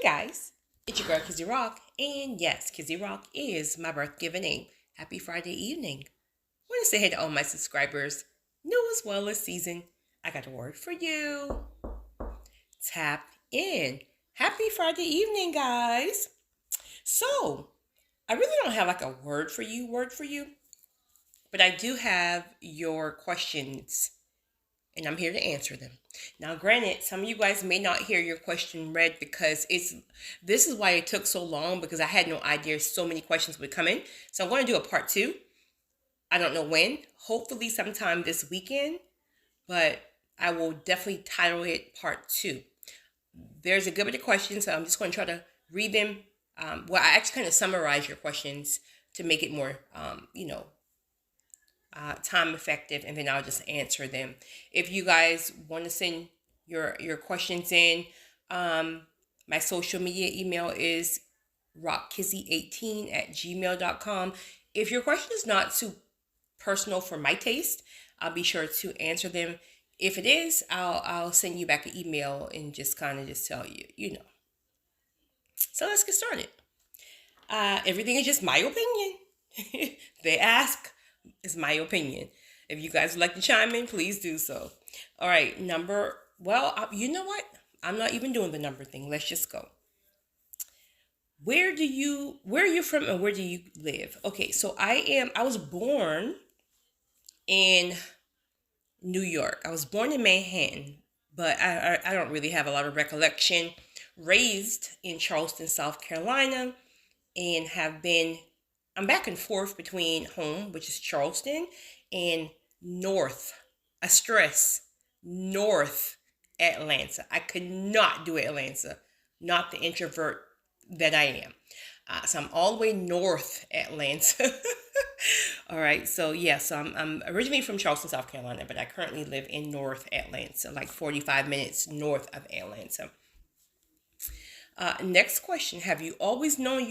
Guys, it's your girl Kizzy Rock, and yes, Kizzy Rock is my birth given name. Happy Friday evening. I want to say hey to all my subscribers, new as well as seasoned. I got a word for you. Tap in. Happy Friday evening, guys. So, I really don't have like a word for you, but I do have your questions and I'm here to answer them. Now, granted, some of you guys may not hear your question read because this is why it took so long, because I had no idea so many questions would come in. So I'm going to do a part two. I don't know when, hopefully sometime this weekend, but I will definitely title it part two. There's a good bit of questions, so I'm just going to try to read them. I actually kind of summarize your questions to make it more, time effective, and then I'll just answer them. If you guys want to send your questions in, my social media email is rockkizzy18@gmail.com. If your question is not too personal for my taste, I'll be sure to answer them. If it is, I'll send you back an email and just kind of just tell you. So let's get started. Everything is just my opinion. They ask, is my opinion. If you guys would like to chime in, please do so. All right, you know what? I'm not even doing the number thing. Let's just go. Where are you from and where do you live? Okay, so I was born in New York. I was born in Manhattan, but I don't really have a lot of recollection. Raised in Charleston, South Carolina, and I'm back and forth between home, which is Charleston, and North Atlanta. I could not do Atlanta, not the introvert that I am. So I'm all the way North Atlanta. All right, so I'm originally from Charleston, South Carolina, but I currently live in North Atlanta, like 45 minutes north of Atlanta. Next question: Have you always known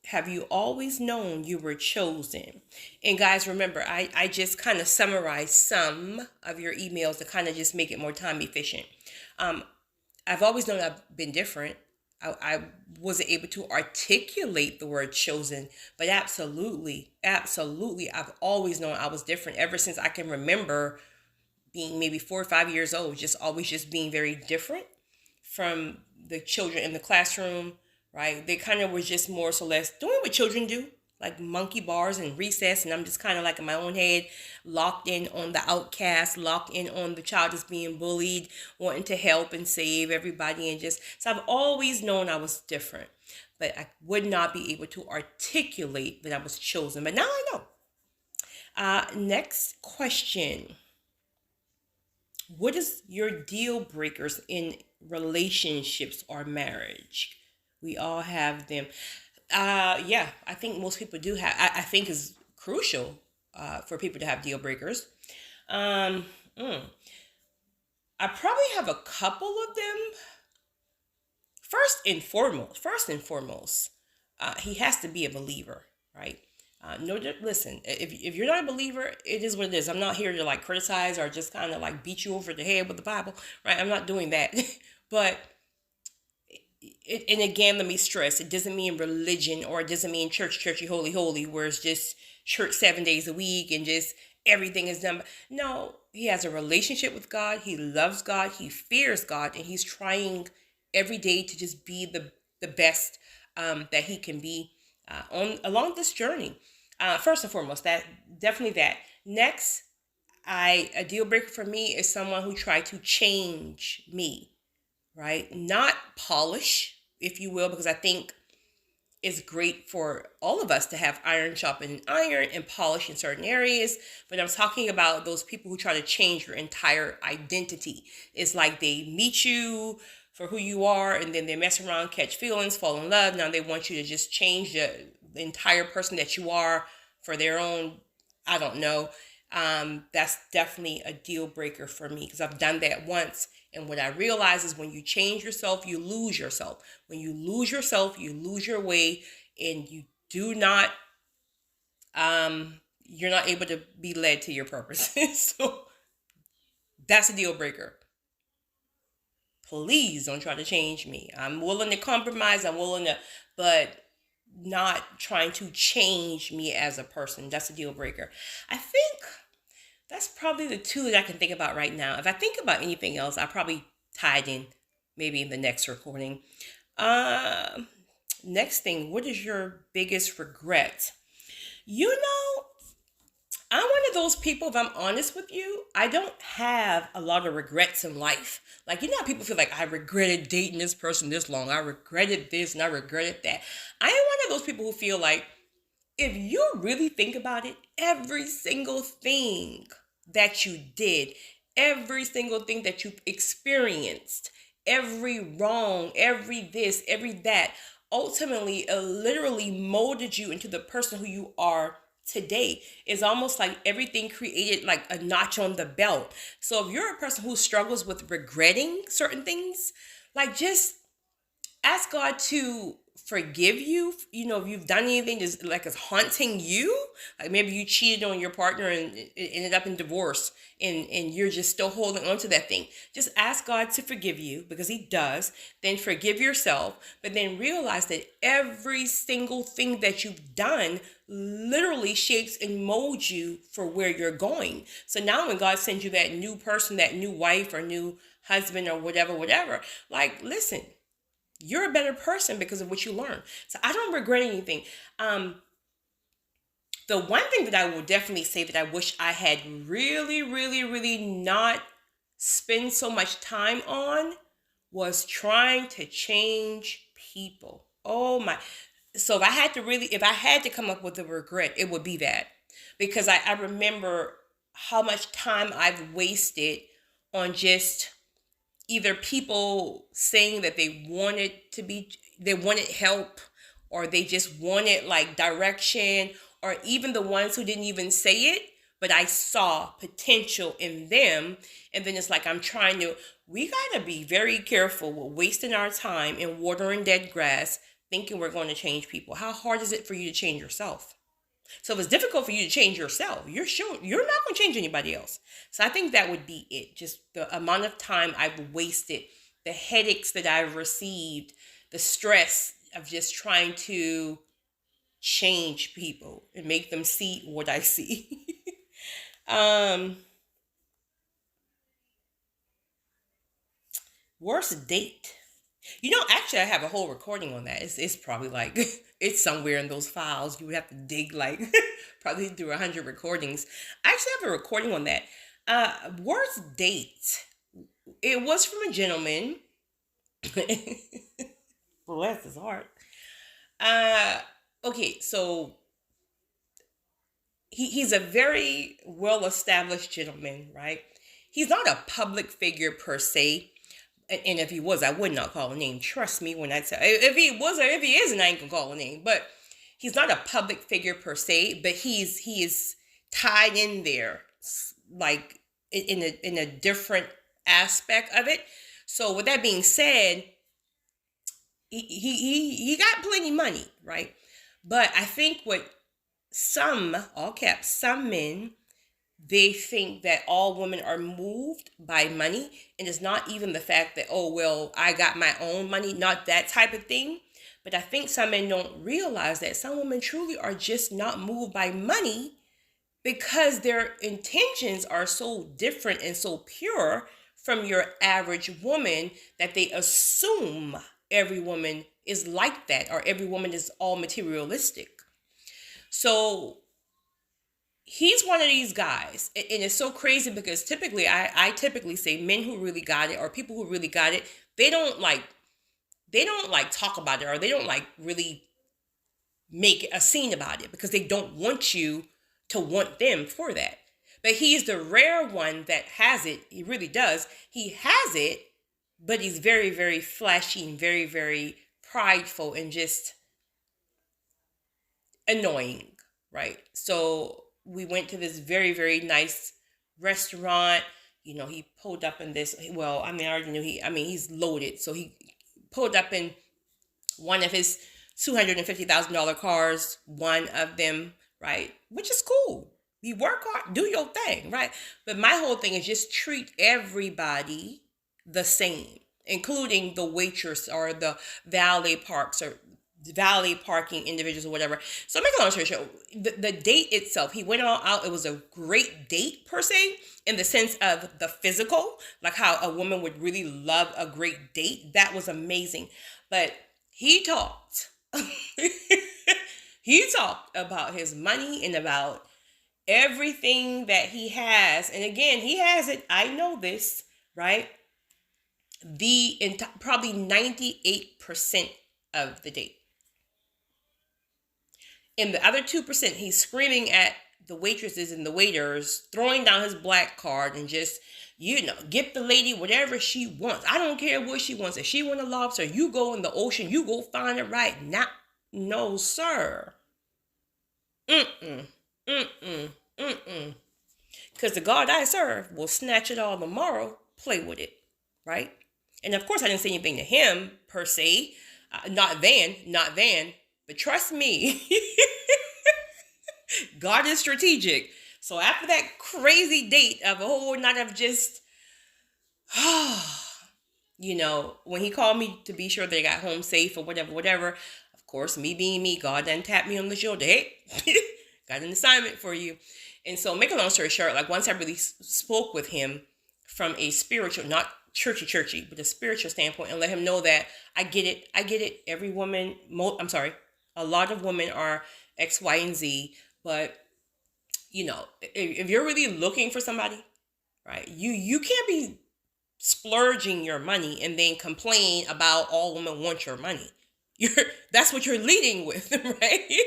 Have you always known you were chosen? And guys, remember, I just kind of summarized some of your emails to kind of just make it more time efficient. I've always known I've been different. I wasn't able to articulate the word chosen, but absolutely, I've always known I was different ever since I can remember being maybe 4 or 5 years old, just being very different from the children in the classroom, right? They kind of were just more or less doing what children do, like monkey bars and recess. And I'm just kind of like in my own head, locked in on the outcast, locked in on the child that's being bullied, wanting to help and save everybody. So I've always known I was different, but I would not be able to articulate that I was chosen. But now I know. Next question. What is your deal breakers in relationships or marriage? We all have them. I think most people do have. I think is crucial for people to have deal breakers. Um, mm, I probably have a couple of them. First and foremost, he has to be a believer, right? Listen, if you're not a believer, it is what it is. I'm not here to like criticize or just kind of like beat you over the head with the Bible, right? I'm not doing that. But and again, let me stress, it doesn't mean religion, or it doesn't mean churchy, holy, where it's just church 7 days a week and just everything is done. No, he has a relationship with God. He loves God. He fears God, and he's trying every day to just be the best that he can be on along this journey. First and foremost, that definitely that. Next, a deal breaker for me is someone who tried to change me, right? Not polish, if you will, because I think it's great for all of us to have iron sharpen iron and polish in certain areas. But I'm talking about those people who try to change your entire identity. It's like they meet you for who you are, and then they mess around, catch feelings, fall in love. Now they want you to just change the entire person that you are for their own, I don't know. That's definitely a deal breaker for me, because I've done that once. And what I realize is when you change yourself, you lose yourself. When you lose yourself, you lose your way, and you do not, you're not able to be led to your purpose. So that's a deal breaker. please don't try to change me. I'm willing to compromise. But not trying to change me as a person. That's a deal breaker. I think that's probably the two that I can think about right now. If I think about anything else, I probably tied in maybe in the next recording. Uh, Next thing, what is your biggest regret? You know, I'm one of those people, if I'm honest with you, I don't have a lot of regrets in life. Like, you know how people feel like, I regretted dating this person this long. I regretted this and I regretted that. I am one of those people who feel like, if you really think about it, every single thing that you did, every single thing that you've experienced, every wrong, every this, every that, ultimately, it literally molded you into the person who you are today. It's almost like everything created like a notch on the belt. So if you're a person who struggles with regretting certain things, like just ask God to forgive you. You know, if you've done anything that's like is haunting you, like maybe you cheated on your partner and it ended up in divorce, and you're just still holding on to that thing. Just ask God to forgive you, because he does. Then forgive yourself, but then realize that every single thing that you've done literally shapes and molds you for where you're going. So now when God sends you that new person, that new wife or new husband or whatever, like, listen, you're a better person because of what you learned. So I don't regret anything. The one thing that I will definitely say that I wish I had really not spend so much time on was trying to change people. Oh my. So if I had to come up with a regret, it would be that. Because I remember how much time I've wasted on just either people saying that they wanted help, or they just wanted like direction, or even the ones who didn't even say it, but I saw potential in them. And then it's like, we got to be very careful with wasting our time and watering dead grass, thinking we're going to change people. How hard is it for you to change yourself? So if it's difficult for you to change yourself, you're not going to change anybody else. So I think that would be it. Just the amount of time I've wasted, the headaches that I've received, the stress of just trying to change people and make them see what I see. Worst date. Actually, I have a whole recording on that. It's probably like, it's somewhere in those files. You would have to dig like probably through 100 recordings. I actually have a recording on that. Worst date. It was from a gentleman. Bless his heart. Okay, so he's a very well-established gentleman, right? He's not a public figure per se. And if he was, I would not call a name. Trust me when I tell. If he was, or if he isn't, I ain't gonna call a name. But he's not a public figure per se. But he is tied in there, like in a different aspect of it. So with that being said, he got plenty of money, right? But I think what some, all caps, some men, they think that all women are moved by money, and it's not even the fact that, oh, well, I got my own money, not that type of thing. But I think some men don't realize that some women truly are just not moved by money, because their intentions are so different and so pure from your average woman that they assume every woman is like that, or every woman is all materialistic. So he's one of these guys, and it's so crazy because typically I typically say men who really got it, or people who really got it, they don't like talk about it, or they don't like really make a scene about it, because they don't want you to want them for that. But he's the rare one that has it. He really does. He has it, but he's very, very flashy and very, very prideful and just annoying, right? So we went to this very, very nice restaurant. He pulled up in this, well, I already knew he's loaded. So he pulled up in one of his $250,000 cars, one of them, right? Which is cool. You work hard, do your thing, right? But my whole thing is just treat everybody the same. including the waitress or the valet parks or valet parking individuals or whatever. So make a long story short, the date itself, he went all out. It was a great date per se, in the sense of the physical, like how a woman would really love a great date. That was amazing. But he talked. He talked about his money and about everything that he has. And again, he has it. I know this, right? Probably 98% of the date. In the other 2%, he's screaming at the waitresses and the waiters, throwing down his black card and just, get the lady whatever she wants. I don't care what she wants. If she wants a lobster, you go in the ocean, you go find it right now. No, sir. Because the God I serve will snatch it all tomorrow. Play with it, right? And of course, I didn't say anything to him per se. Not then. But trust me, God is strategic. So after that crazy date of a whole night of just, when he called me to be sure they got home safe or whatever, of course, me being me, God done tapped me on the shoulder. Hey, got an assignment for you. And so make a long story short, like once I really spoke with him from a spiritual, not churchy, but a spiritual standpoint, and let him know that I get it. Every woman, a lot of women are X, Y, and Z, but if you're really looking for somebody, right, you can't be splurging your money and then complain about all women want your money. That's what you're leading with, right?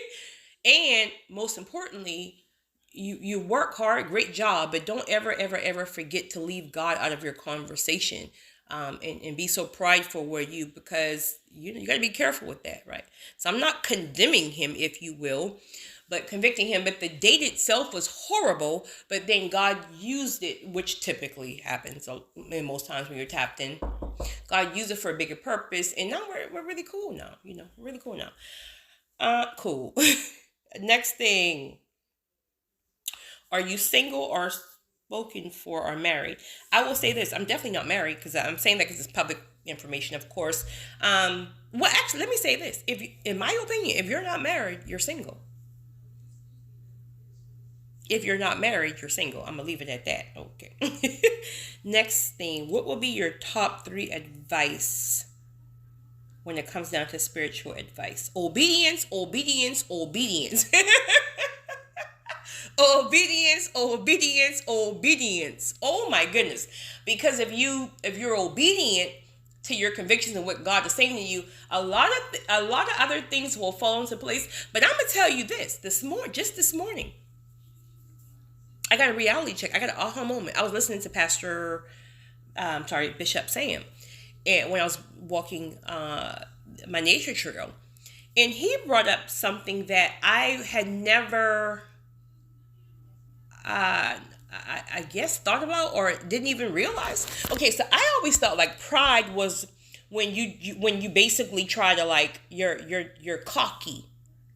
And most importantly, you work hard, great job, but don't ever forget to leave God out of your conversation, and be so prideful because you got to be careful with that, right? So I'm not condemning him, if you will, but convicting him. But the date itself was horrible, but then God used it, which typically happens in most times when you're tapped in. God used it for a bigger purpose, and now we're really cool now. Really cool now. Cool. Next thing. Are you single or spoken for or married? I will say this. I'm definitely not married, because I'm saying that because it's public information, of course. Actually, let me say this. In my opinion, if you're not married, you're single. If you're not married, you're single. I'm going to leave it at that. Okay. Next thing. What will be your top 3 advice when it comes down to spiritual advice? Obedience. Obedience. Oh my goodness. Because if you're obedient to your convictions and what God is saying to you, a lot of other things will fall into place. But I'm gonna tell you this morning, I got a reality check. I got an aha moment. I was listening to Bishop Sam, and when I was walking my nature trail, and he brought up something that I had never I guess thought about or didn't even realize. Okay, so I always thought like pride was when you basically try to, like, you're cocky,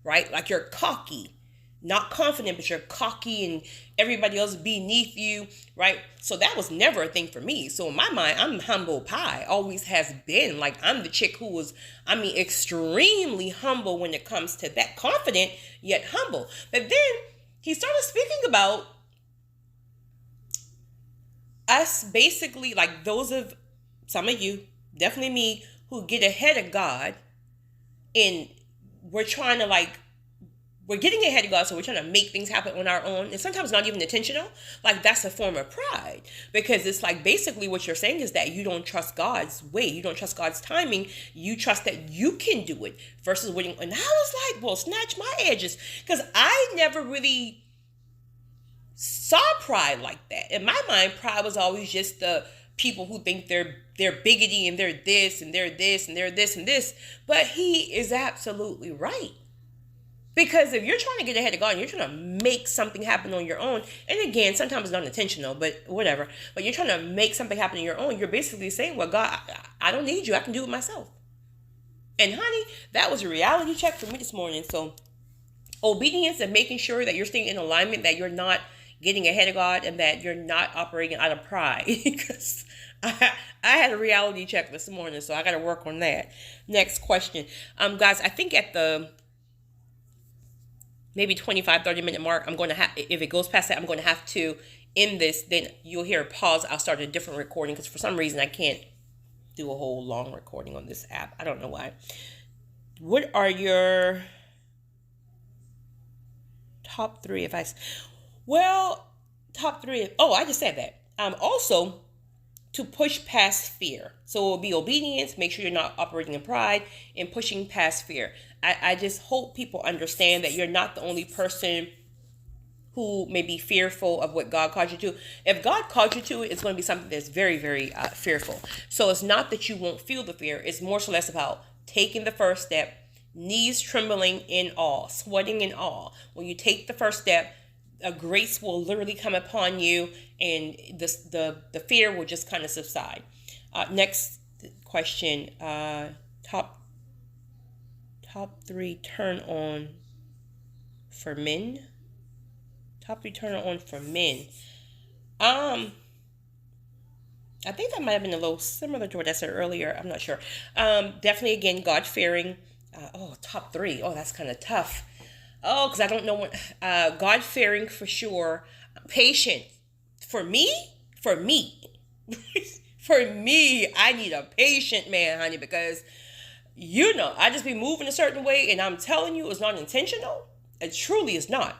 right? Like you're cocky, not confident, but you're cocky and everybody else beneath you, right? So that was never a thing for me. So in my mind, I'm humble pie, always has been. Like I'm the chick who was, extremely humble when it comes to that, confident yet humble. But then he started speaking about us basically, like those of some of you, definitely me, who get ahead of God, and we're trying to we're getting ahead of God, so we're trying to make things happen on our own, and sometimes not even intentional. Like that's a form of pride, because it's like basically what you're saying is that you don't trust God's way, you don't trust God's timing, you trust that you can do it versus waiting. And I was like, well, snatch my edges, because I never really saw pride like that. In my mind, pride was always just the people who think they're biggity and they're this and they're this and they're this and this. But he is absolutely right. Because if you're trying to get ahead of God and you're trying to make something happen on your own, and again, sometimes it's not intentional, but whatever, but you're trying to make something happen on your own, you're basically saying, well, God, I don't need you. I can do it myself. And honey, that was a reality check for me this morning. So obedience and making sure that you're staying in alignment, that you're not getting ahead of God, and that you're not operating out of pride. Because I had a reality check this morning, so I got to work on that. Next question. Guys, I think at the maybe 25-30 minute mark, I'm going to have, if it goes past that, I'm going to have to end this. Then you'll hear a pause. I'll start a different recording because for some reason I can't do a whole long recording on this app. I don't know why. What are your top three advice? Well, top three. Oh, I just said that. Also, to push past fear. So it will be obedience, make sure you're not operating in pride, and pushing past fear. I just hope people understand that you're not the only person who may be fearful of what God called you to. If God called you to it, it's going to be something that's very, very fearful. So it's not that you won't feel the fear. It's more or less about taking the first step, knees trembling in awe, sweating in awe. When you take the first step, a grace will literally come upon you, and the fear will just kind of subside. Next question. Top three turn on for men. Top three turn on for men. I think that might have been a little similar to what I said earlier. I'm not sure. Definitely, again, God fearing. Top three. Oh, that's kind of tough. Oh, because I don't know what. God fearing for sure. Patient. For me, for me, I need a patient man, honey, because I just be moving a certain way, and I'm telling you, it's not intentional. It truly is not.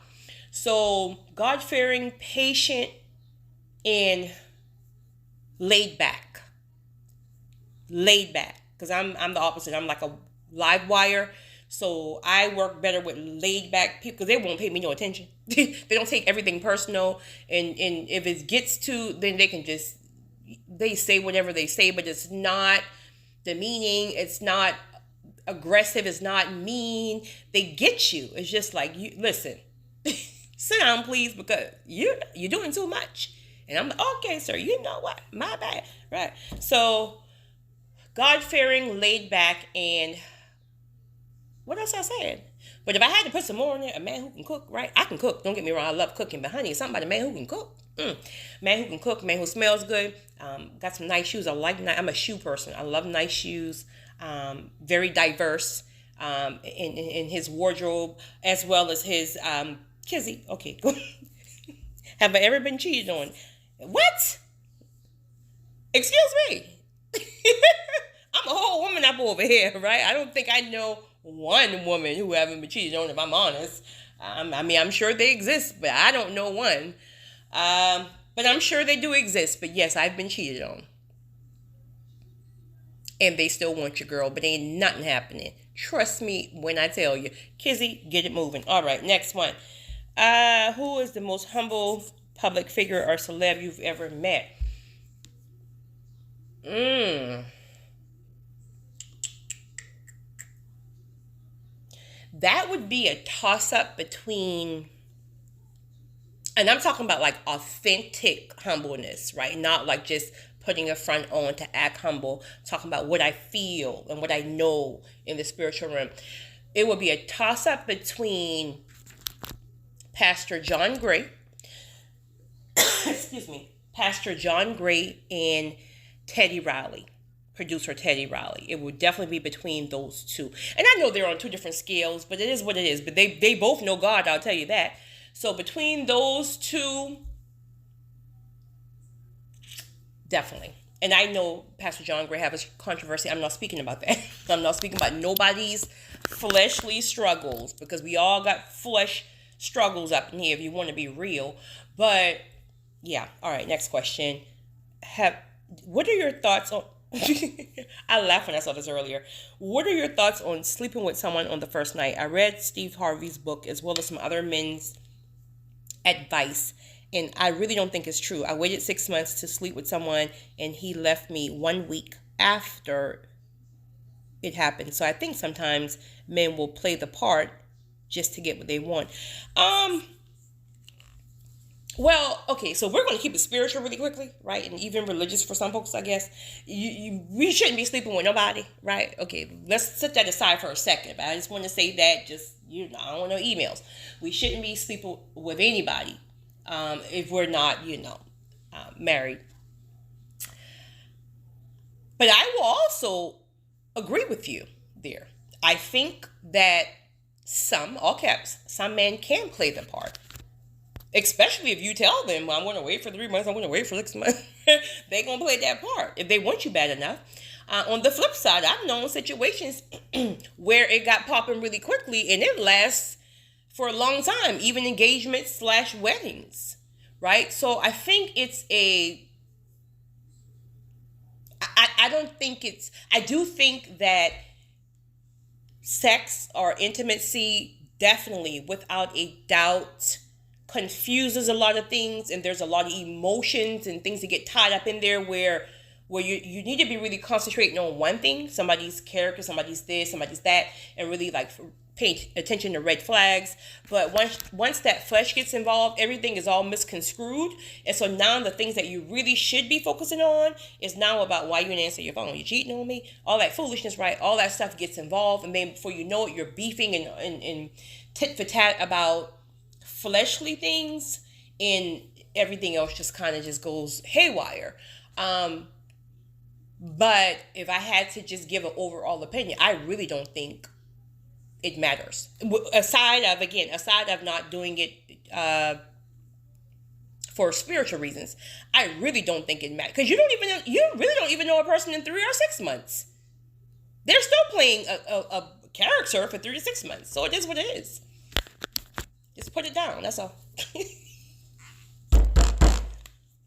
So God fearing, patient, and laid back. Because I'm the opposite. I'm like a live wire. So I work better with laid back people because they won't pay me no attention. They don't take everything personal. And if it gets to, then they say whatever they say, but it's not demeaning. It's not aggressive. It's not mean. They get you. It's just like, you listen, sit down, please, because you're doing too much. And I'm like, okay, sir, you know what? My bad. Right. So God-fearing, laid back, and what else I said? But if I had to put some more on there, a man who can cook, right? I can cook. Don't get me wrong. I love cooking. But honey, it's something about a man who can cook. Man who can cook, man who smells good. Got some nice shoes. I'm a shoe person. I love nice shoes. Very diverse in his wardrobe as well as his Kizzy. Okay. Have I ever been cheated on? What? Excuse me. I'm a whole woman up over here, right? I don't think I know one woman who haven't been cheated on, if I'm honest. I'm sure they exist, but I don't know one. But I'm sure they do exist. But yes, I've been cheated on. And they still want your girl, but ain't nothing happening. Trust me when I tell you. Kizzy, get it moving. All right, next one. Who is the most humble public figure or celeb you've ever met? That would be a toss-up between, and I'm talking about like authentic humbleness, right? Not like just putting a front on to act humble. I'm talking about what I feel and what I know in the spiritual realm. It would be a toss-up between Pastor John Gray, excuse me, Pastor John Gray and Teddy Riley, producer Teddy Riley. It would definitely be between those two. And I know they're on two different scales, but it is what it is. But they both know God, I'll tell you that. So between those two, definitely. And I know Pastor John Gray has a controversy. I'm not speaking about that. I'm not speaking about nobody's fleshly struggles, because we all got flesh struggles up in here if you want to be real. But yeah. All right. Next question. What are your thoughts on? I laughed when I saw this earlier. What are your thoughts on sleeping with someone on the first night? I read Steve Harvey's book as well as some other men's advice, and I really don't think it's true. I waited 6 months to sleep with someone, and he left me 1 week after it happened. So I think sometimes men will play the part just to get what they want. Well, okay, so we're going to keep it spiritual really quickly, right? And even religious for some folks, I guess. We shouldn't be sleeping with nobody, right? Okay, let's set that aside for a second. But I just want to say that, I don't want no emails. We shouldn't be sleeping with anybody if we're not, married. But I will also agree with you there. I think that some, all caps, some men can play the part. Especially if you tell them, well, I'm going to wait for 3 months, I'm going to wait for 6 months. They're going to play that part if they want you bad enough. On the flip side, I've known situations where it got popping really quickly and it lasts for a long time, even engagements slash weddings, right? So I think it's I don't think it's, I do think that sex or intimacy definitely, without a doubt, confuses a lot of things, and there's a lot of emotions and things that get tied up in there where you need to be really concentrating on one thing, somebody's character, somebody's this, somebody's that, and really like pay attention to red flags. But once that flesh gets involved, everything is all misconstrued. And so now the things that you really should be focusing on is now about why you didn't answer your phone. You cheating on me? All that foolishness, right? All that stuff gets involved. And then before you know it, you're beefing and tit for tat about fleshly things, and everything else just kind of just goes haywire. But if I had to just give an overall opinion, I really don't think it matters. Aside of not doing it for spiritual reasons, I really don't think it matters, because you really don't even know a person in 3 or 6 months. They're still playing a character for 3 to 6 months, so it is what it is. Just put it down. That's all.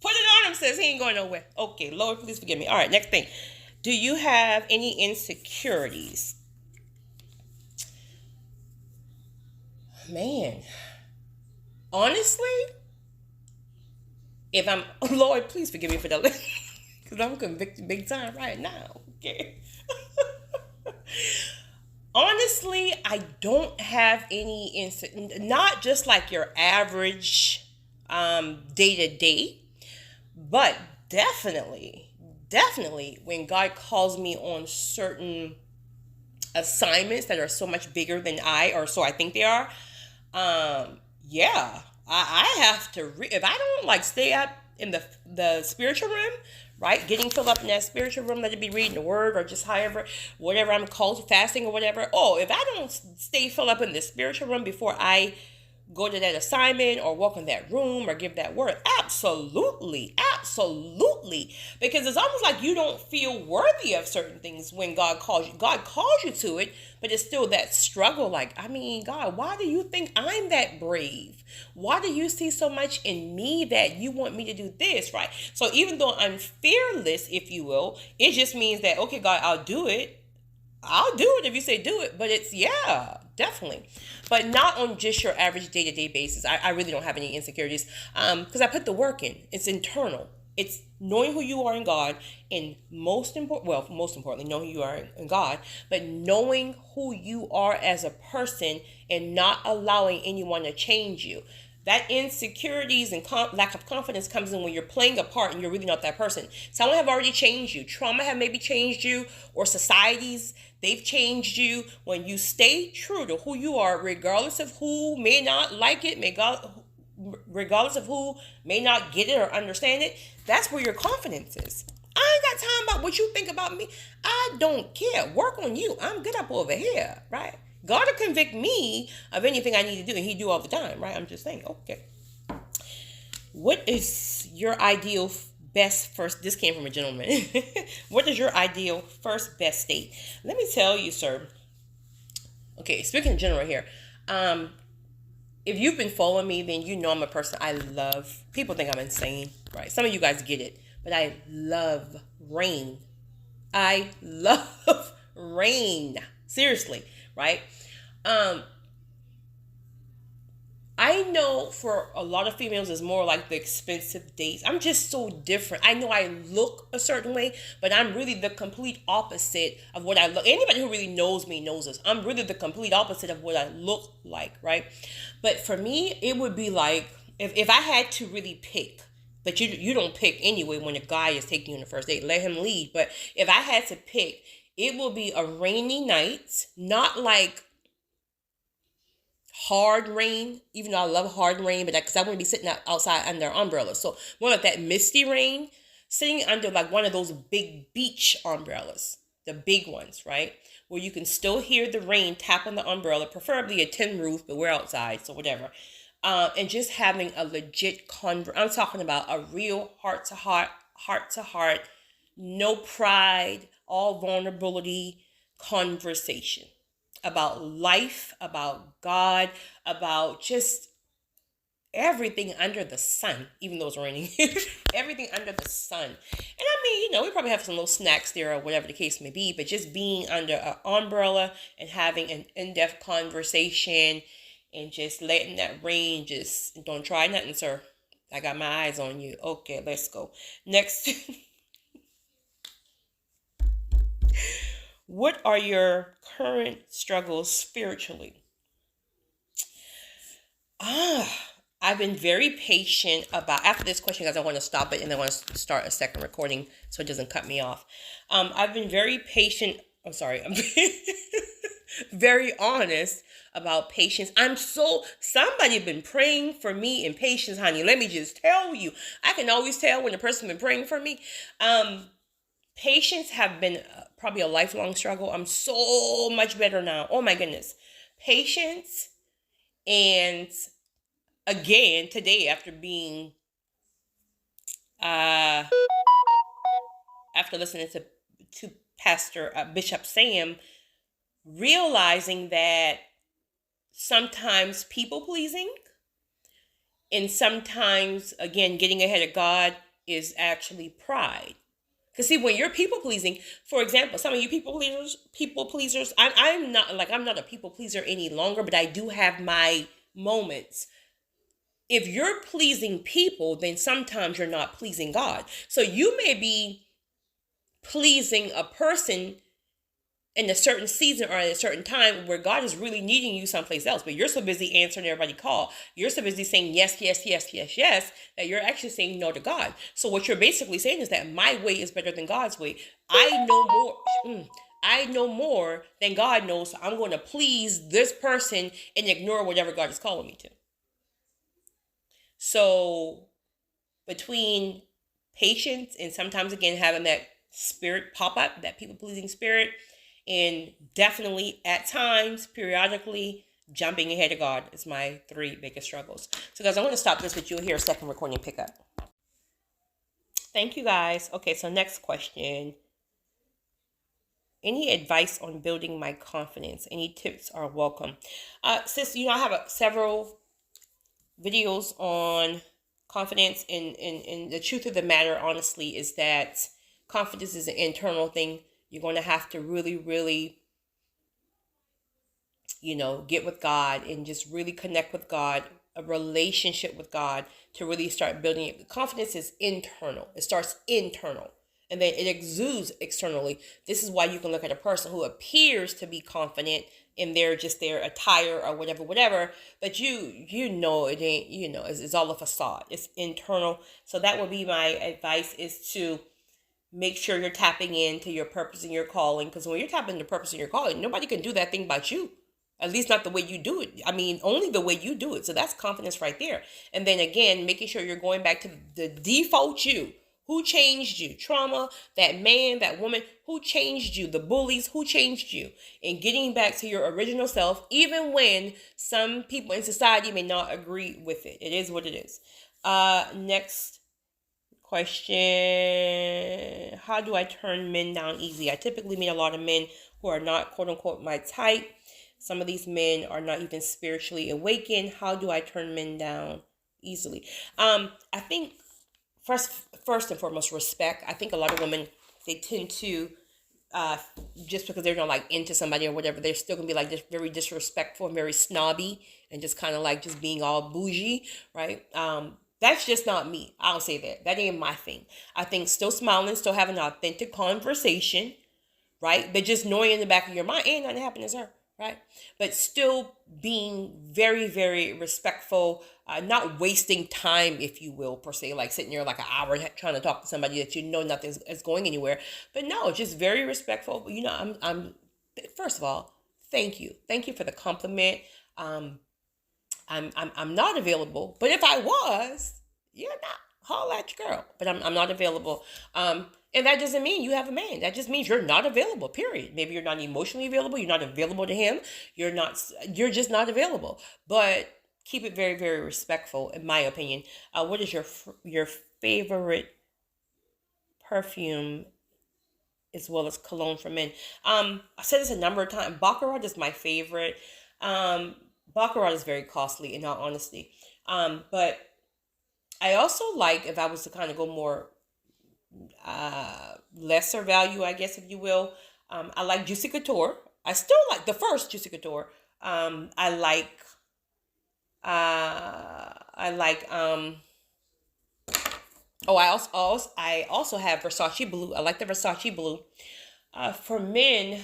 Put it on him, says he ain't going nowhere. Okay, Lord, please forgive me. All right, next thing. Do you have any insecurities? Man, honestly, if I'm, Lord, please forgive me for that, because I'm convicted big time right now. Okay. Honestly, I don't have any not just like your average day to day, but definitely when God calls me on certain assignments that are so much bigger than or so I think they are. Yeah, I have to, if I don't like stay up in the spiritual realm, right? Getting filled up in that spiritual room, let it be reading the word or just whatever I'm called, fasting or whatever. Oh, if I don't stay filled up in the spiritual room before I go to that assignment or walk in that room or give that word, absolutely. Because it's almost like you don't feel worthy of certain things when God calls you. God calls you to it, but it's still that struggle. Like, I mean, God, why do you think I'm that brave? Why do you see so much in me that you want me to do this, right? So even though I'm fearless, if you will, it just means that, okay, God, I'll do it if you say do it. But it's, yeah, definitely. But not on just your average day-to-day basis. I really don't have any insecurities because I put the work in. It's internal. It's knowing who you are in God, and most importantly, knowing who you are in God, but knowing who you are as a person and not allowing anyone to change you. That insecurities and lack of confidence comes in when you're playing a part and you're really not that person. Someone have already changed you. Trauma have maybe changed you, or societies, they've changed you. When you stay true to who you are, regardless of who may not like it, regardless of who may not get it or understand it, that's where your confidence is. I ain't got time about what you think about me. I don't care. Work on you. I'm good up over here, right? God will convict me of anything I need to do, and he do all the time, right? I'm just saying, okay. What is your ideal best first, this came from a gentleman. What is your ideal first best date? Let me tell you, sir. Okay, speaking in general here, if you've been following me, then you know I'm a person I love. People think I'm insane, right? Some of you guys get it, but I love rain. I love rain. Seriously, right? I know for a lot of females it's more like the expensive dates. I'm just so different. I know I look a certain way, but I'm really the complete opposite of what I look. Anybody who really knows me knows this. I'm really the complete opposite of what I look like, right? But for me, it would be like, if I had to really pick, but you don't pick anyway when a guy is taking you on the first date. Let him lead. But if I had to pick, it will be a rainy night, not like hard rain, even though I love hard rain, but because I want to be sitting outside under an umbrella. So more like that misty rain, sitting under like one of those big beach umbrellas, the big ones, right? Where you can still hear the rain tap on the umbrella, preferably a tin roof, but we're outside, so whatever. And just having a legit I'm talking about a real heart to heart, no pride, all vulnerability conversation about life, about God, about just everything under the sun, even though it's raining, everything under the sun. And I mean, we probably have some little snacks there or whatever the case may be, but just being under an umbrella and having an in-depth conversation and just letting that rain just, don't try nothing, sir. I got my eyes on you. Okay, let's go. Next. What are your current struggles spiritually? I've been very patient about, after this question, because I want to stop it and I want to start a second recording so it doesn't cut me off. I've been very patient. I'm sorry. I'm very honest about patience. Somebody been praying for me in patience, honey. Let me just tell you. I can always tell when a person been praying for me. Patience have been probably a lifelong struggle. I'm so much better now. Oh my goodness. Patience. And again, today, after listening to Pastor Bishop Sam, realizing that sometimes people pleasing and sometimes, again, getting ahead of God is actually pride. Because see, when you're people pleasing, for example, some of you people pleasers, I'm not a people pleaser any longer, but I do have my moments. If you're pleasing people, then sometimes you're not pleasing God. So you may be pleasing a person in a certain season or at a certain time where God is really needing you someplace else, but you're so busy answering everybody's call. You're so busy saying yes, yes, yes, yes, yes, that you're actually saying no to God. So what you're basically saying is that my way is better than God's way. I know more than God knows, so I'm going to please this person and ignore whatever God is calling me to. So between patience and sometimes, again, having that spirit pop up, that people-pleasing spirit, and definitely at times, periodically, jumping ahead of God is my 3 biggest struggles. So guys, I'm going to stop this, but you'll hear a second recording pick up. Thank you guys. Okay, so next question. Any advice on building my confidence? Any tips are welcome. Sis, I have several videos on confidence, and the truth of the matter, honestly, is that confidence is an internal thing. You're going to have to really, really, get with God and just really connect with God, a relationship with God, to really start building it. Confidence is internal. It starts internal and then it exudes externally. This is why you can look at a person who appears to be confident in their attire or whatever, but you know it ain't, it's all a facade. It's internal. So that would be my advice, is to make sure you're tapping into your purpose and your calling, because when you're tapping into purpose and your calling, nobody can do that thing about you. At least not the way you do it. I mean, only the way you do it. So that's confidence right there. And then again, making sure you're going back to the default you. Who changed you? Trauma, that man, that woman, who changed you? The bullies, who changed you? And getting back to your original self, even when some people in society may not agree with it. It is what it is. Next question. How do I turn men down easy? I typically meet a lot of men who are not, quote unquote, my type. Some of these men are not even spiritually awakened. How do I turn men down easily? I think first and foremost, respect. I think a lot of women, they tend to, just because they're not like into somebody or whatever, they're still gonna be like just very disrespectful and very snobby and just kind of like just being all bougie, right? That's just not me. I'll say that. That ain't my thing. I think still smiling, still having an authentic conversation, right? But just knowing in the back of your mind, ain't nothing happening to her, right? But still being very, very respectful, not wasting time, if you will, per se, like sitting there like an hour trying to talk to somebody that nothing is going anywhere. But no, just very respectful. I'm first of all, thank you for the compliment. I'm not available, but if I was, you're not. holla at your girl. But I'm not available. And that doesn't mean you have a man. That just means you're not available, period. Maybe you're not emotionally available. You're not available to him. You're just not available. But keep it very, very respectful, in my opinion. What is your favorite perfume as well as cologne for men? I said this a number of times. Baccarat is my favorite. Baccarat is very costly, in all honesty. But I also like, if I was to kind of go more lesser value, I guess, if you will. I like Juicy Couture. I still like the first Juicy Couture. I like. I like. Oh, I also have Versace Blue. I like the Versace Blue. For men,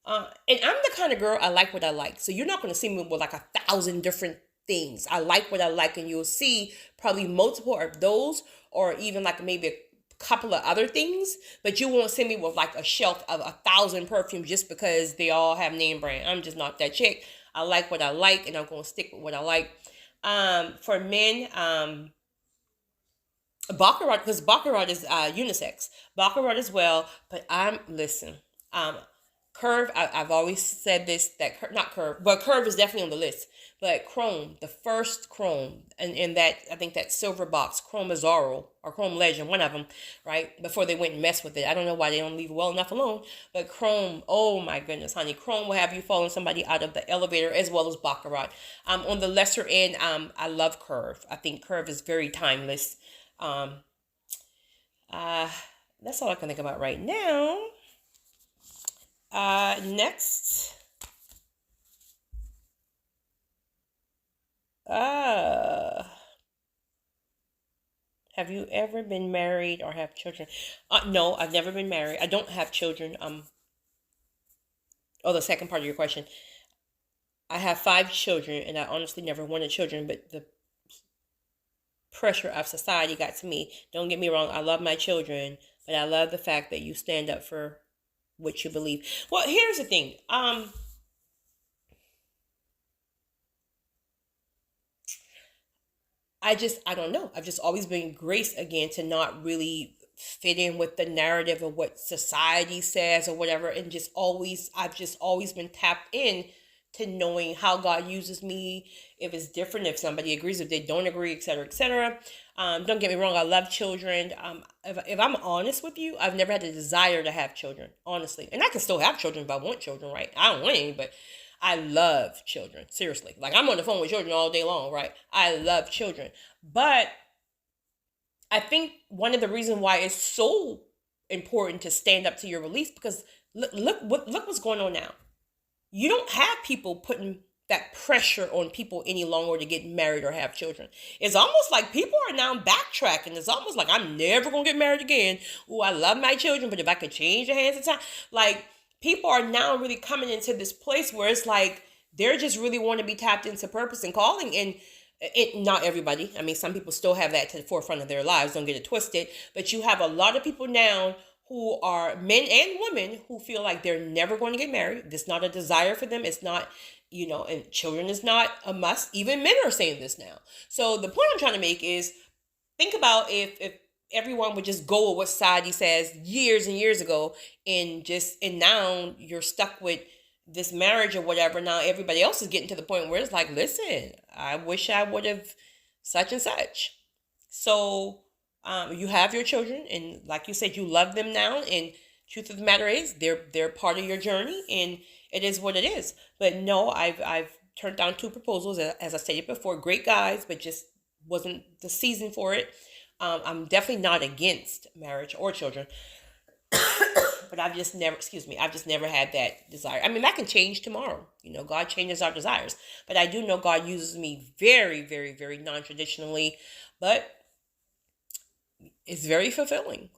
and I'm the kind of girl, I like what I like. So you're not going to see me with like 1,000 different things. I like what I like, and you'll see probably multiple of those, or even like maybe a couple of other things. But you won't see me with like a shelf of 1,000 perfumes just because they all have name brand. I'm just not that chick. I like what I like, and I'm going to stick with what I like. For men, Baccarat, because Baccarat is unisex. Baccarat as well, but listen, Curve, I've always said this, that not Curve, but Curve is definitely on the list. But Chrome, the first Chrome, and that, I think that silver box, Chrome Azzurro or Chrome Legend, one of them, right? Before they went and messed with it. I don't know why they don't leave it well enough alone. But Chrome, oh my goodness, honey. Chrome will have you following somebody out of the elevator, as well as Baccarat. On the lesser end, I love Curve. I think Curve is very timeless. That's all I can think about right now. Next. Have you ever been married or have children? No, I've never been married. I don't have children. The second part of your question. I have 5 children, and I honestly never wanted children, but the pressure of society got to me. Don't get me wrong, I love my children, but I love the fact that you stand up for what you believe. Well, here's the thing. I don't know. I've just always been graced again to not really fit in with the narrative of what society says or whatever, and I've just always been tapped in to knowing how God uses me, if it's different, if somebody agrees, if they don't agree, etc., etc. Don't get me wrong, I love children. If I'm honest with you, I've never had a desire to have children, honestly. And I can still have children if I want children, right? I don't want any, but I love children, seriously. Like, I'm on the phone with children all day long, right? I love children. But I think one of the reasons why it's so important to stand up to your beliefs, because look what's going on now. You don't have people putting that pressure on people any longer to get married or have children. It's almost like people are now backtracking. It's almost like, I'm never going to get married again. Oh, I love my children, but if I could change the hands of time. Like, people are now really coming into this place where it's like they're just really want to be tapped into purpose and calling. And not everybody. I mean, some people still have that to the forefront of their lives. Don't get it twisted. But you have a lot of people now who are men and women who feel like they're never going to get married. It's not a desire for them. It's not, and children is not a must. Even men are saying this now. So the point I'm trying to make is, think about if everyone would just go with what society says years and years ago, and now you're stuck with this marriage or whatever. Now everybody else is getting to the point where it's like, listen, I wish I would have such and such. So you have your children, and like you said, you love them now, and truth of the matter is they're part of your journey, and it is what it is. But no, I've turned down 2 proposals, as I stated before, great guys, but just wasn't the season for it. I'm definitely not against marriage or children, but I've just never had that desire. I mean, that can change tomorrow. God changes our desires, but I do know God uses me very, very, very non-traditionally, but it's very fulfilling,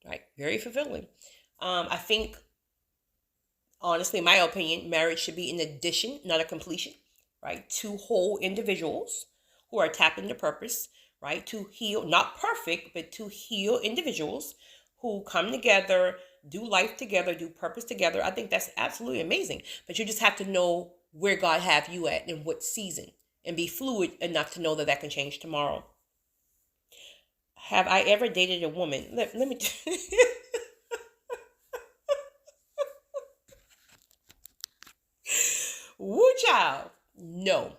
right? Very fulfilling. I think, honestly, in my opinion, marriage should be an addition, not a completion, right? 2 whole individuals who are tapping into purpose, right? To heal, not perfect, but to heal individuals who come together, do life together, do purpose together. I think that's absolutely amazing. But you just have to know where God have you at in what season, and be fluid enough to know that can change tomorrow. Have I ever dated a woman? Let me. Woo child. No.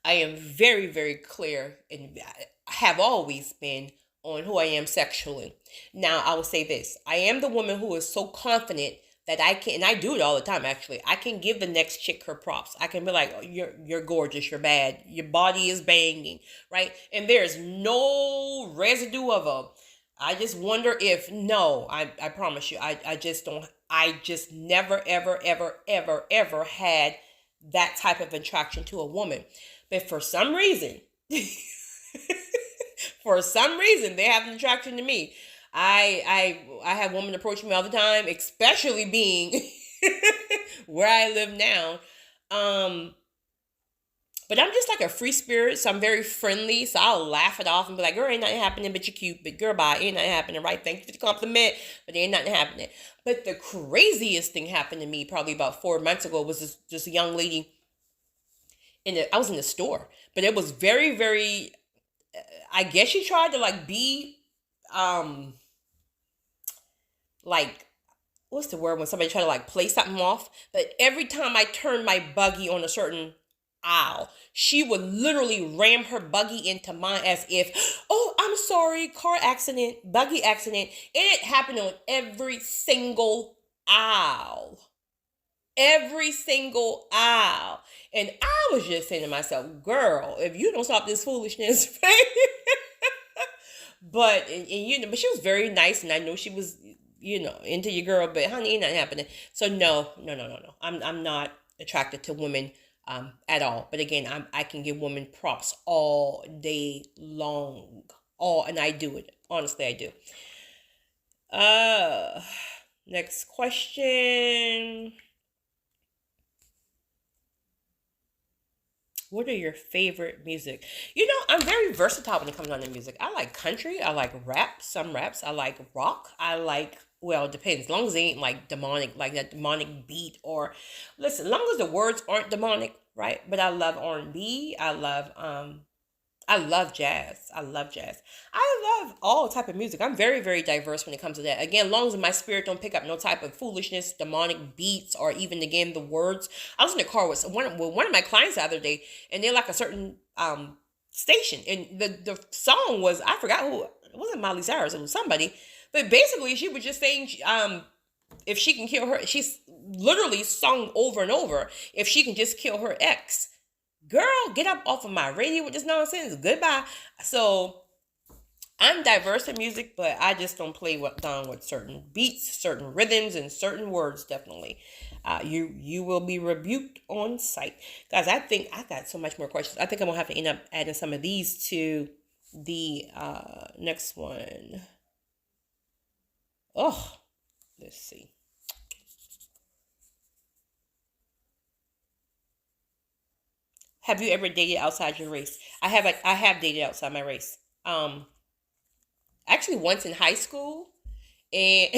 I am very, very clear and have always been on who I am sexually. Now, I will say this. I am the woman who is so confident that I can, and I do it all the time actually. I can give the next chick her props. I can be like, oh, you're gorgeous, you're bad, your body is banging, right? And there's no residue of a I just wonder if no, I promise you, I just don't I just never ever had that type of attraction to a woman. But for some reason, for some reason, they have an attraction to me. I have women approach me all the time, especially being where I live now. Um, but I'm just like a free spirit, so I'm very friendly. So I'll laugh it off and be like, "Girl, ain't nothing happening, but you're cute. But girl, bye, ain't nothing happening, right? Thank you for the compliment, but ain't nothing happening." But the craziest thing happened to me probably about 4 months ago was this young lady I was in the store, but it was very, very. I guess she tried to like be, like what's the word when somebody try to like play something off? But every time I turned my buggy on a certain aisle, she would literally ram her buggy into mine as if, oh, I'm sorry, car accident, buggy accident. And it happened on every single aisle. Every single aisle. And I was just saying to myself, girl, if you don't stop this foolishness, but she was very nice, and I know she was, into your girl, but honey, ain't nothing happening. So no, no, no, no, no. I'm not attracted to women at all. But again, I can give women props all day long. And I do it. Honestly, I do. Next question. What are your favorite music? I'm very versatile when it comes down to music. I like country. I like rap. Some raps. I like rock. I like, well, it depends. As long as they ain't like demonic, like that demonic beat or, listen, as long as the words aren't demonic, right? But I love R&B. I love jazz. I love jazz. I love all type of music. I'm very, very diverse when it comes to that. Again, as long as my spirit don't pick up no type of foolishness, demonic beats, or even again the words. I was in the car with one of my clients the other day, and they like a certain station, and the song was, I forgot who. It wasn't Miley Cyrus. It was somebody, but basically she was just saying if she can kill her, she's literally sung over and over, if she can just kill her ex. Girl, get up off of my radio with this nonsense. Goodbye. So I'm diverse in music, but I just don't play down with certain beats, certain rhythms, and certain words. Definitely, you will be rebuked on sight, guys. I think I got so much more questions. I think I'm gonna have to end up adding some of these to the next one. Oh, let's see. Have you ever dated outside your race? I have dated outside my race. Actually, once in high school, and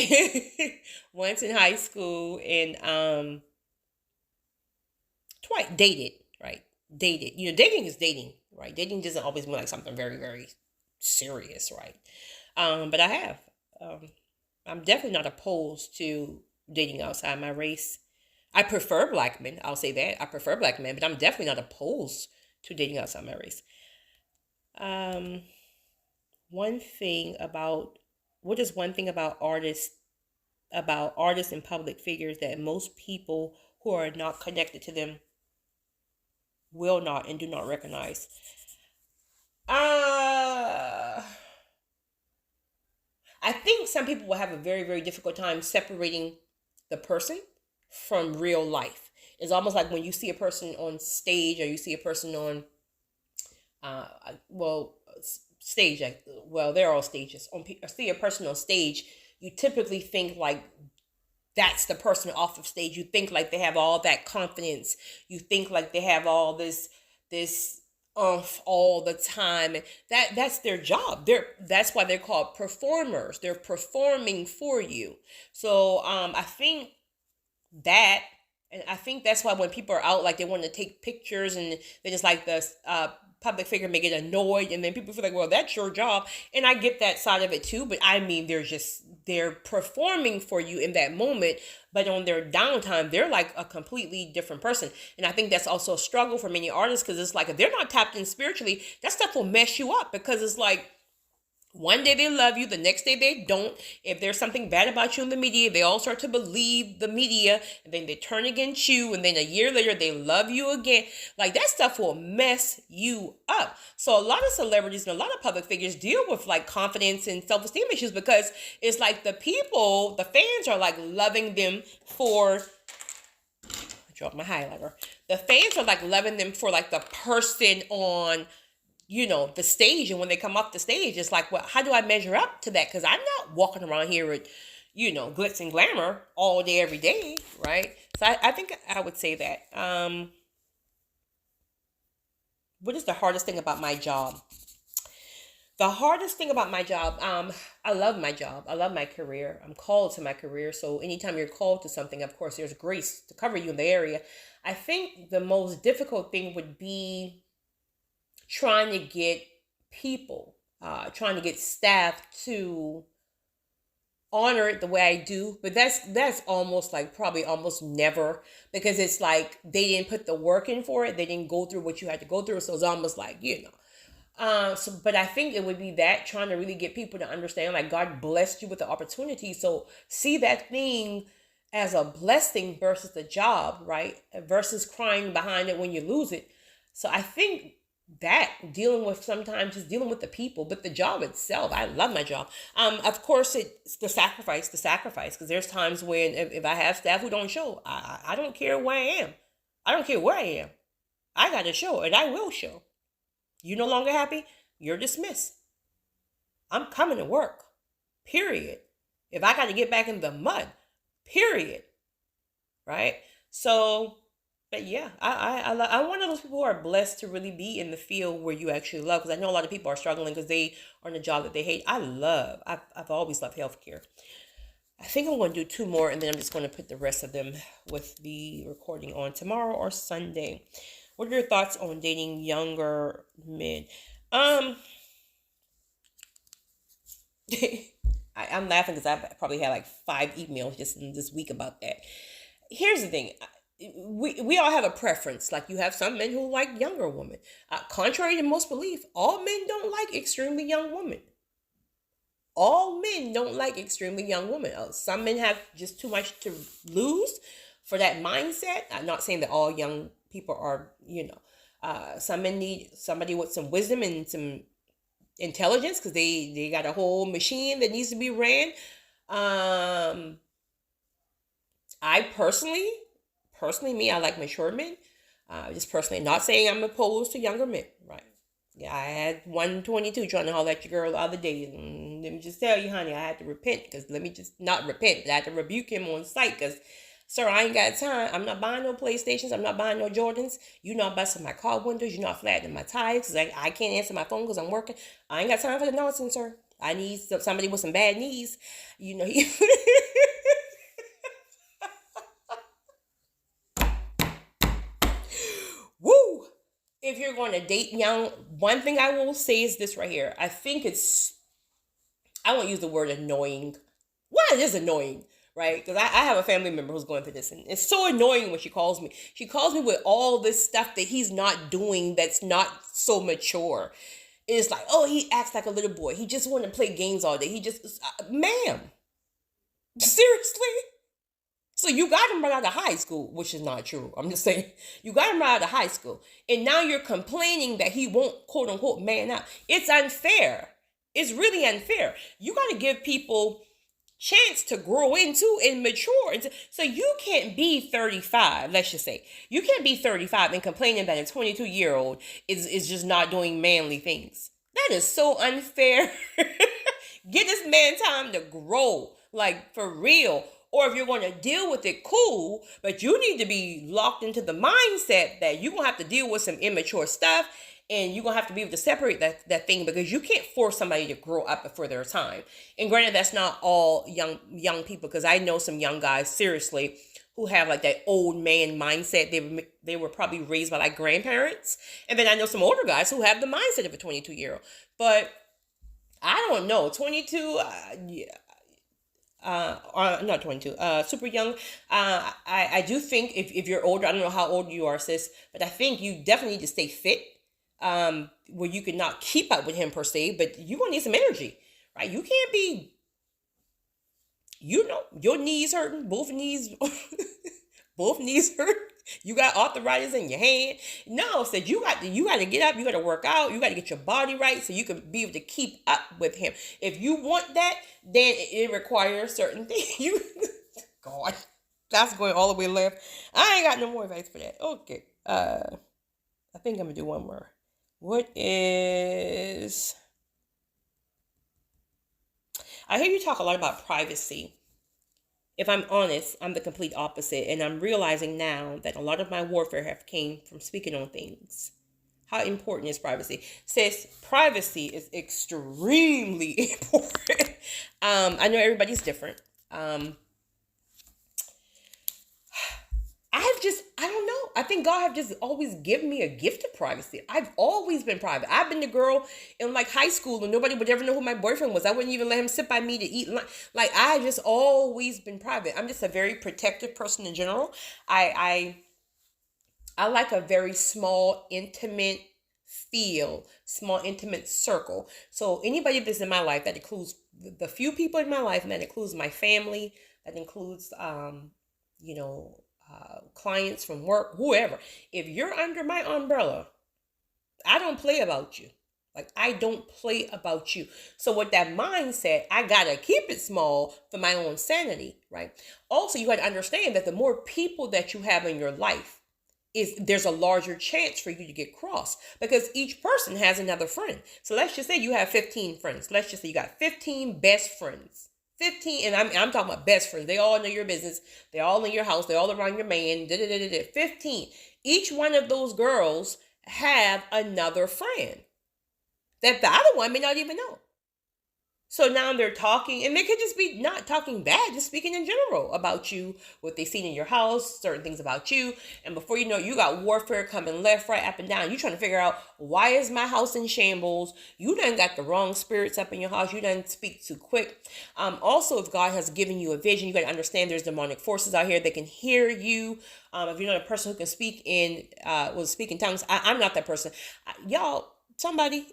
once in high school, and twice dated, right? Dated. Dating is dating, right? Dating doesn't always mean like something very, very serious, right? But I have. Um, I'm definitely not opposed to dating outside my race. I prefer black men. I'll say that. I prefer black men, but I'm definitely not opposed to dating outside my race. Um, one thing about what is one thing about artists and public figures that most people who are not connected to them will not and do not recognize? Uh, I think some people will have a very, very difficult time separating the person from real life. It's almost like when you see a person on stage, or you see a person on, uh, well, stage. Well, they're all stages. See a person on stage, you typically think like that's the person off of stage. You think like they have all that confidence. You think like they have all this all the time. That's their job. That's why they're called performers. They're performing for you. So I think that And I think that's why when people are out, like they want to take pictures and they just like the public figure may get annoyed, and then people feel like, well, that's your job. And I get that side of it too, but I mean, they're performing for you in that moment, but on their downtime, they're like a completely different person. And I think that's also a struggle for many artists because it's like if they're not tapped in spiritually, that stuff will mess you up because it's like one day they love you, the next day they don't. If there's something bad about you in the media, they all start to believe the media, and then they turn against you, and then a year later they love you again. Like that stuff will mess you up. So a lot of celebrities and a lot of public figures deal with like confidence and self-esteem issues because it's like the people, the fans are like loving them for, I dropped my highlighter. The fans are like loving them for like the person on, the stage. And when they come off the stage, it's like, well, how do I measure up to that? Because I'm not walking around here with, glitz and glamour all day, every day, right? So I think I would say that. What is the hardest thing about my job? The hardest thing about my job, I love my job. I love my career. I'm called to my career. So anytime you're called to something, of course, there's grace to cover you in the area. I think the most difficult thing would be trying to get people, trying to get staff to honor it the way I do. But that's almost like probably almost never, because it's like they didn't put the work in for it. They didn't go through what you had to go through. So it's almost like, but I think it would be that trying to really get people to understand, like God blessed you with the opportunity. So see that thing as a blessing versus the job, right? Versus crying behind it when you lose it. So I think that sometimes just dealing with the people, but the job itself, I love my job. Of course it's the sacrifice, because there's times when if I have staff who don't show, I don't care where I am. I don't care where I am. I got to show, and I will show. You no longer happy? You're dismissed. I'm coming to work. Period. If I got to get back in the mud, period. Right? So, but yeah, I'm one of those people who are blessed to really be in the field where you actually love, because I know a lot of people are struggling because they are in a job that they hate. I've always loved healthcare. I think I'm going to do two more, and then I'm just going to put the rest of them with the recording on tomorrow or Sunday. What are your thoughts on dating younger men? I'm laughing because I probably had like 5 emails just in this week about that. Here's the thing. We all have a preference. Like you have some men who like younger women. Contrary to most belief, all men don't like extremely young women. All men don't like extremely young women. Some men have just too much to lose for that mindset. I'm not saying that all young people are, some men need somebody with some wisdom and some intelligence because they got a whole machine that needs to be ran. I personally, I like mature men. Just personally, not saying I'm opposed to younger men, right? Yeah, I had 122 trying to holler at your girl the other day. And let me just tell you, honey, I had to repent not repent, but I had to rebuke him on sight because, sir, I ain't got time. I'm not buying no PlayStations. I'm not buying no Jordans. You're not busting my car windows. You're not flattening my tires because I can't answer my phone because I'm working. I ain't got time for the nonsense, sir. I need somebody with some bad knees. Woo! If you're going to date young, one thing I will say is this right here. I won't use the word annoying. Well, it is annoying, right? Because I have a family member who's going through this, and it's so annoying when she calls me. She calls me with all this stuff that he's not doing that's not so mature. It's like, oh, he acts like a little boy. He just want to play games all day. Ma'am, seriously? So you got him right out of high school, which is not true. I'm just saying, you got him right out of high school. And now you're complaining that he won't, quote unquote, man up. It's unfair. It's really unfair. You got to give people chance to grow into and mature. So you can't be 35, let's just say. You can't be 35 and complaining that a 22-year-old is just not doing manly things. That is so unfair. Get this man time to grow, like for real. Or if you're going to deal with it, cool, but you need to be locked into the mindset that you're going to have to deal with some immature stuff, and you're going to have to be able to separate that thing, because you can't force somebody to grow up before their time. And granted, that's not all young people, because I know some young guys, seriously, who have like that old man mindset. They were probably raised by like grandparents, and then I know some older guys who have the mindset of a 22-year-old. But I don't know, 22. Yeah, or not 22, super young. I do think if you're older, I don't know how old you are, sis, but I think you definitely need to stay fit, where you can not keep up with him per se, but you're gonna need some energy, right? You can't be, your knees hurting, both knees, both knees hurt. You got arthritis in your hand. No, said you got to get up. You got to work out. You got to get your body right so you can be able to keep up with him. If you want that, then it requires certain things. You, God, that's going all the way left. I ain't got no more advice for that. Okay. I think I'm gonna do one more. What is? I hear you talk a lot about privacy. If I'm honest, I'm the complete opposite, and I'm realizing now that a lot of my warfare have came from speaking on things. How important is privacy? Says privacy is extremely important. I know everybody's different. I don't know. I think God have just always given me a gift of privacy. I've always been private. I've been the girl in like high school and nobody would ever know who my boyfriend was. I wouldn't even let him sit by me to eat lunch. Like I just always been private. I'm just a very protective person in general. I like a very small, intimate feel, small, intimate circle. So anybody that's in my life, that includes the few people in my life, and that includes my family, that includes, you know, clients from work, whoever. If you're under my umbrella, I don't play about you. Like I don't play about you. So with that mindset, I gotta keep it small for my own sanity, right? Also, you gotta understand that the more people that you have in your life, there's a larger chance for you to get crossed because each person has another friend. So let's just say you have 15 friends. Let's just say you got 15 best friends. 15, and I'm talking about best friends. They all know your business. They're all in your house. They're all around your man. 15. Each one of those girls have another friend that the other one may not even know. So now they're talking, and they could just be not talking bad, just speaking in general about you, what they seen in your house, certain things about you. And before you know, you got warfare coming left, right, up, and down. You trying to figure out, why is my house in shambles? You done got the wrong spirits up in your house. You done speak too quick. Also, if God has given you a vision, you got to understand there's demonic forces out here that can hear you. If you're not a person who can speak in tongues, I'm not that person. Y'all, somebody.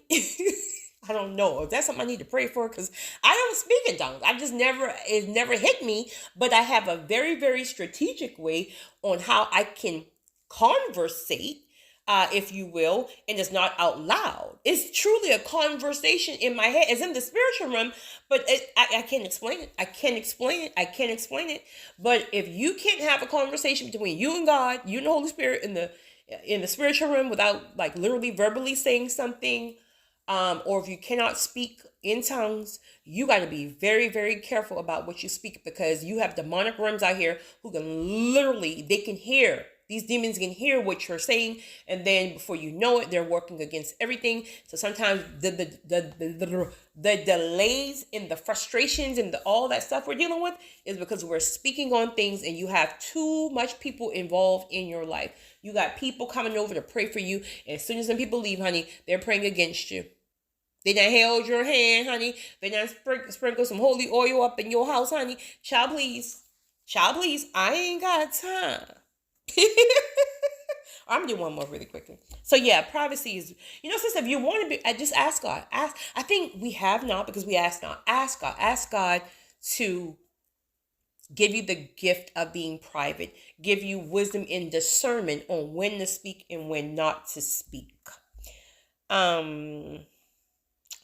I don't know if that's something I need to pray for, because I don't speak in tongues. It never hit me, but I have a very, very strategic way on how I can conversate, if you will, and it's not out loud. It's truly a conversation in my head. It's in the spiritual realm, but I can't explain it. I can't explain it. But if you can't have a conversation between you and God, you and the Holy Spirit in the spiritual realm without like literally verbally saying something, or if you cannot speak in tongues, you got to be very, very careful about what you speak, because you have demonic realms out here who can literally, these demons can hear what you're saying, and then before you know it, they're working against everything. So sometimes the delays and the frustrations and all that stuff we're dealing with is because we're speaking on things and you have too much people involved in your life. You got people coming over to pray for you, and as soon as some people leave, honey, they're praying against you. They done held your hand, honey. They done sprinkle some holy oil up in your house, honey. Child, please. I ain't got time. I'm gonna do one more really quickly. So yeah, privacy is, sister, if you want to be, just ask God. I think we have not, because we ask not. Ask God to give you the gift of being private. Give you wisdom and discernment on when to speak and when not to speak.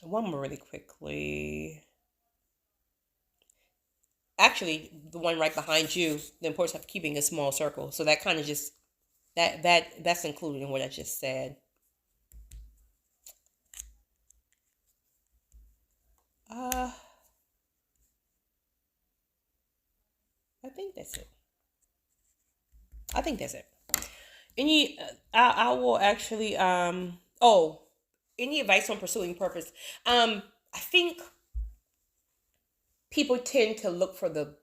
One more really quickly. Actually, the one right behind you, the importance of keeping a small circle. So that kind of just, that's included in what I just said. I think that's it. I will actually, any advice on pursuing purpose? I think people tend to look for the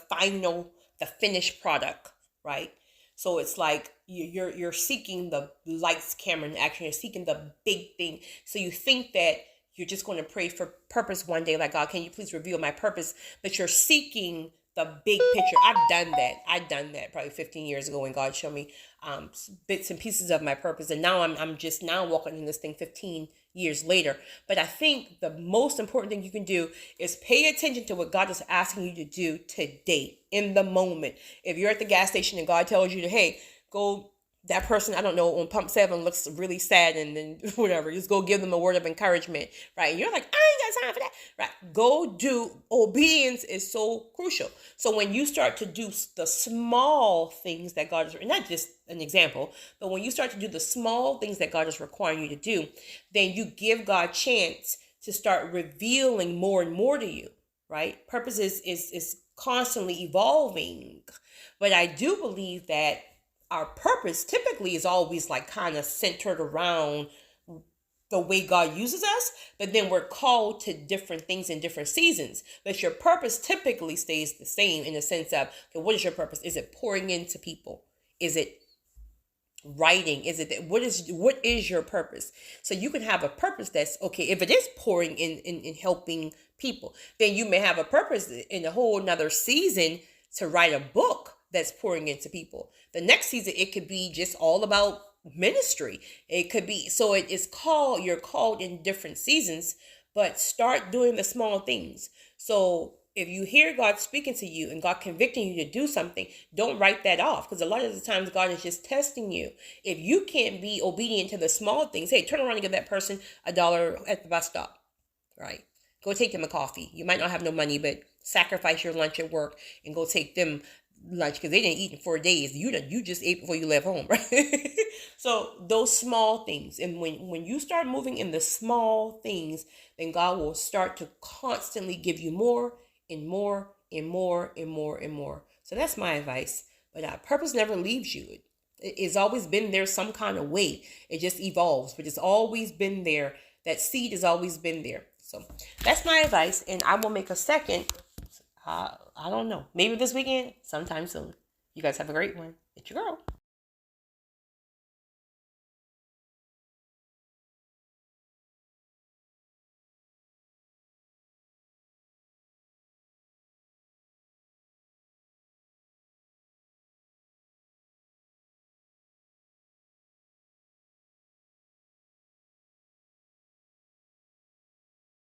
final the finished product, right? So it's like you're seeking the lights, camera, and action. You're seeking the big thing. So you think that you're just going to pray for purpose one day, like, God, can you please reveal my purpose? But you're seeking the big picture. I've done that probably 15 years ago when God showed me bits and pieces of my purpose, and now I'm just now walking in this thing 15 years later. But I think the most important thing you can do is pay attention to what God is asking you to do today, in the moment. If you're at the gas station and God tells you to, hey, go, that person, I don't know, on pump 7 looks really sad, and then whatever, just go give them a word of encouragement, right? And you're like, I ain't got time for that, right? Go do. Obedience is so crucial. So when you start to do the small things that God is, not just an example, but when you start to do the small things that God is requiring you to do, then you give God chance to start revealing more and more to you, right? Purpose is constantly evolving. But I do believe that our purpose typically is always like kind of centered around the way God uses us, but then we're called to different things in different seasons. But your purpose typically stays the same in the sense of, okay, what is your purpose? Is it pouring into people? Is it writing? Is it what is your purpose? So you can have a purpose that's okay. If it is pouring in helping people, then you may have a purpose in a whole nother season to write a book that's pouring into people. The next season, it could be just all about ministry. It could be, so it is called, you're called in different seasons, but start doing the small things. So if you hear God speaking to you and God convicting you to do something, don't write that off, because a lot of the times God is just testing you. If you can't be obedient to the small things, hey, turn around and give that person $1 at the bus stop, right? Go take them a coffee. You might not have no money, but sacrifice your lunch at work and go take them lunch, because they didn't eat in 4 days. You just ate before you left home, right? So those small things, and when you start moving in the small things, then God will start to constantly give you more and more and more and more and more. So that's my advice. But purpose never leaves you. It's always been there some kind of way. It just evolves, but it's always been there. That seed has always been there. So that's my advice, and I will make a second. I don't know. Maybe this weekend, sometime soon. You guys have a great one. It's your girl.